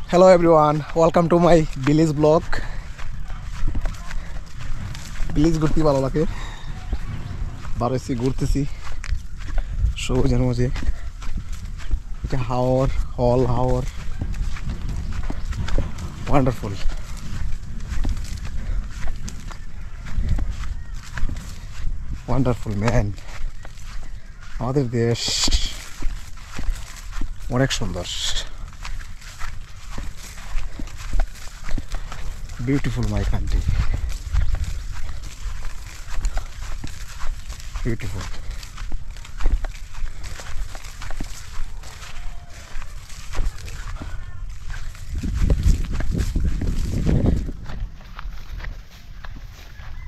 Hello everyone, welcome to my village vlog. Village ঘুরতে ভালো লাগে। বারোইছি ঘুরতেছি সবুজের মাঝে। এটা হাওর হল হাওর ওয়ান্ডারফুল। Wonderful man. আমাদের দেশ অনেক সুন্দর। Beautiful my country. Beautiful.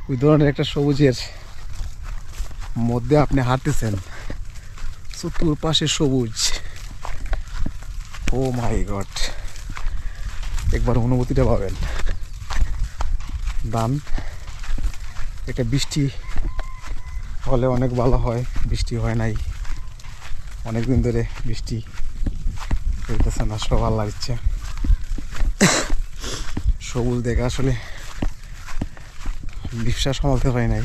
ওই ধরনের একটা সবুজের মধ্যে আপনি হাঁটতেছেন, চতুর্পাশে সবুজ। ও মাই গড, একবার অনুভূতিটা পাবেন। দান এটা বৃষ্টি হলে অনেক ভালো হয়, বৃষ্টি হয় নাই অনেক দিন ধরে, বৃষ্টি হইতেছে না, সব ভালো লাগছে। সবুজ দেখা আসলে বিশ্বাস সামালতে পারি নাই,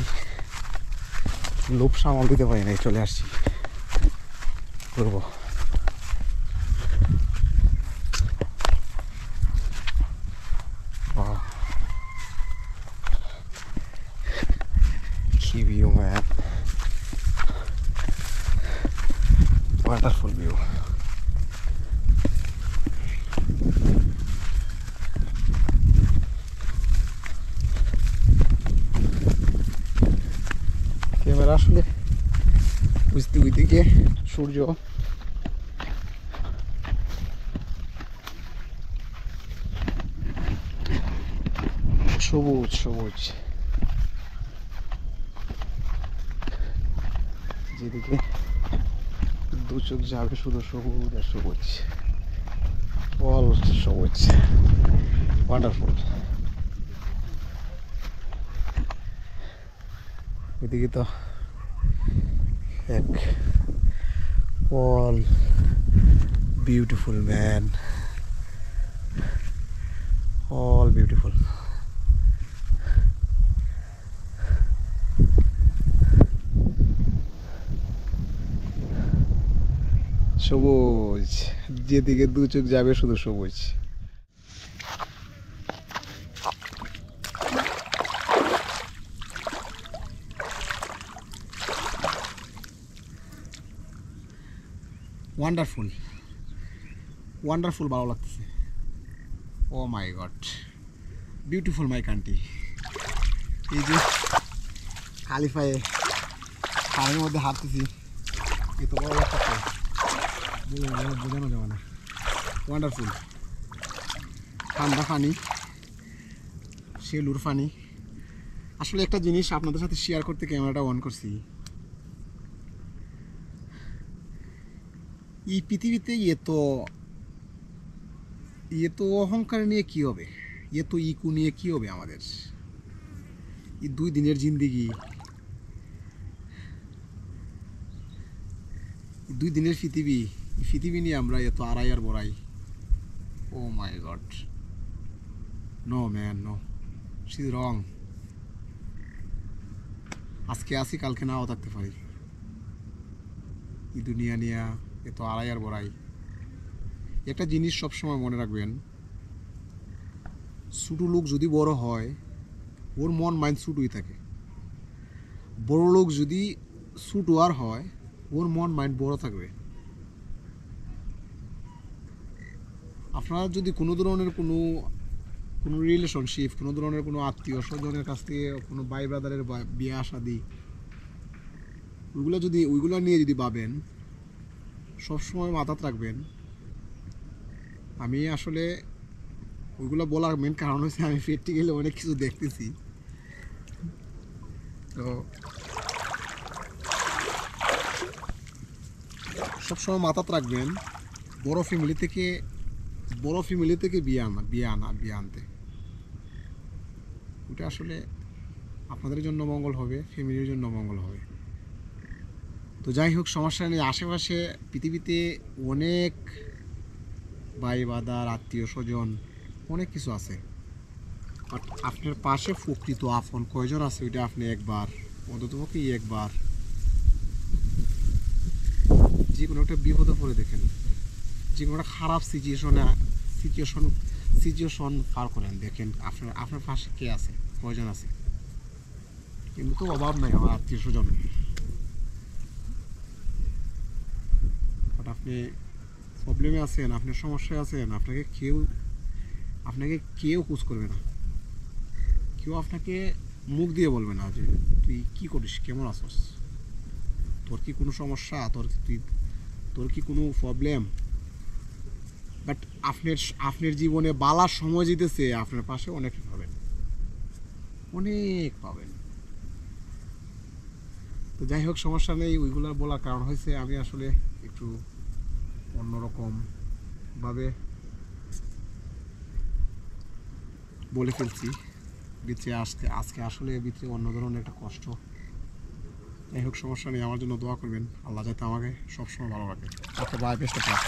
লোভ সামাল দিতে পারি নাই, চলে আসছি করবো। কি view man, wonderful view. Camera আসলে বুঝতে ওইদিকে সূর্য, সবুজ সবুজ, যেদিকে দু চোখ যাবে শুধু সবুজ আর সবুজ, অল সবুজ, ওয়ান্ডারফুল। ওইদিকে তো এক all beautiful man, all beautiful. সবুজ, যেদিকে দু চোখ যাবে শুধু সবুজ। ওয়ান্ডারফুল ওয়ান্ডারফুল, ভালো লাগতেছে। ও my god, beautiful my country. এই যে খালি পায়ে পানির মধ্যে হাঁটতেছি, এত ভালো লাগতেছে, বোঝানো যাবে না। ওয়ান্ডারফুল, ঠান্ডা পানি, সেলুর পানি। আসলে একটা জিনিস আপনাদের সাথে শেয়ার করতে ক্যামেরাটা অন করছি। এই পৃথিবীতে এত অহংকার নিয়ে কি হবে, এত ইকু নিয়ে কি হবে আমাদের? এই 2 দিনের জিন্দিগি, 2 দিনের পৃথিবী, এই পৃথিবী নিয়ে আমরা এত আড়াই আর বড়াই। Oh my god, no man, no, she is wrong. আজকে আসি কালকে নাও থাকতে পারি। এই দুনিয়া নিয়ে এত আড়াই আর বড়াই। একটা জিনিস সবসময় মনে রাখবেন, ছোটো লোক যদি বড় হয় ওর মন মাইন্ড ছোটোই থাকে, বড় লোক যদি ছোটো আর হয় ওর মন মাইন্ড বড় থাকবে। আপনারা যদি কোনো ধরনের কোনো রিলেশনশিপ, কোনো ধরনের কোনো আত্মীয় স্বজনের কাছ থেকে কোনো ভাই ব্রাদারের বিয়ে শাদী, ওইগুলো নিয়ে যদি ভাবেন, সবসময় মাথাত রাখবেন। আমি আসলে ওইগুলো বলার মেন কারণ হচ্ছে আমি প্র্যাকটিক্যালি অনেক কিছু দেখতেছি। তো সবসময় মাথাত রাখবেন, বড় ফ্যামিলি থেকে বিয়ে আনতে, ওটা আসলে আপনাদের জন্য মঙ্গল হবে, ফ্যামিলির জন্য মঙ্গল হবে। তো যাই হোক, সমস্যা নেই। আশেপাশে পৃথিবীতে অনেক ভাই বাদার আত্মীয় স্বজন অনেক কিছু আছে, বাট আপনার পাশে প্রকৃত আপন কয়জন আছে ওইটা আপনি একবার অন্ততপক্ষে একবার যে কোনো একটা বিপদে পড়ে দেখেন, যে কোনো একটা খারাপ সিচুয়েশন পার করেন, দেখেন আপনার আপনার পাশে কে আছে, কয়জন আছে। কিন্তু তো অভাব নাই আমার আত্মীয় স্বজন, বাট আপনি প্রবলেমে আছেন, আপনার সমস্যায় আছেন, আপনাকে কেউ খোঁজ করবে না, কেউ আপনাকে মুখ দিয়ে বলবে না যে তুই কি করিস, কেমন আছস, তোর কি কোনো সমস্যা, তোর কি কোনো প্রবলেম। বাট আপনার জীবনে বালার সময় জিতেছে, আপনার পাশে অনেক পাবেন, অনেক পাবেন। তো যাই হোক, সমস্যা নেই, ওইগুলো বলার কারণ হয়েছে আমি আসলে একটু অন্যরকম ভাবে বলে ফেলছি ভিতরে, আজকে আসলে ভিতরে অন্য ধরনের একটা কষ্ট। যাই হোক, সমস্যা নেই, আমার জন্য দোয়া করবেন, আল্লাহ যাতে আমাকে সবসময় ভালো রাখে। ওকে, বাই, বেস্ট অফ লাক।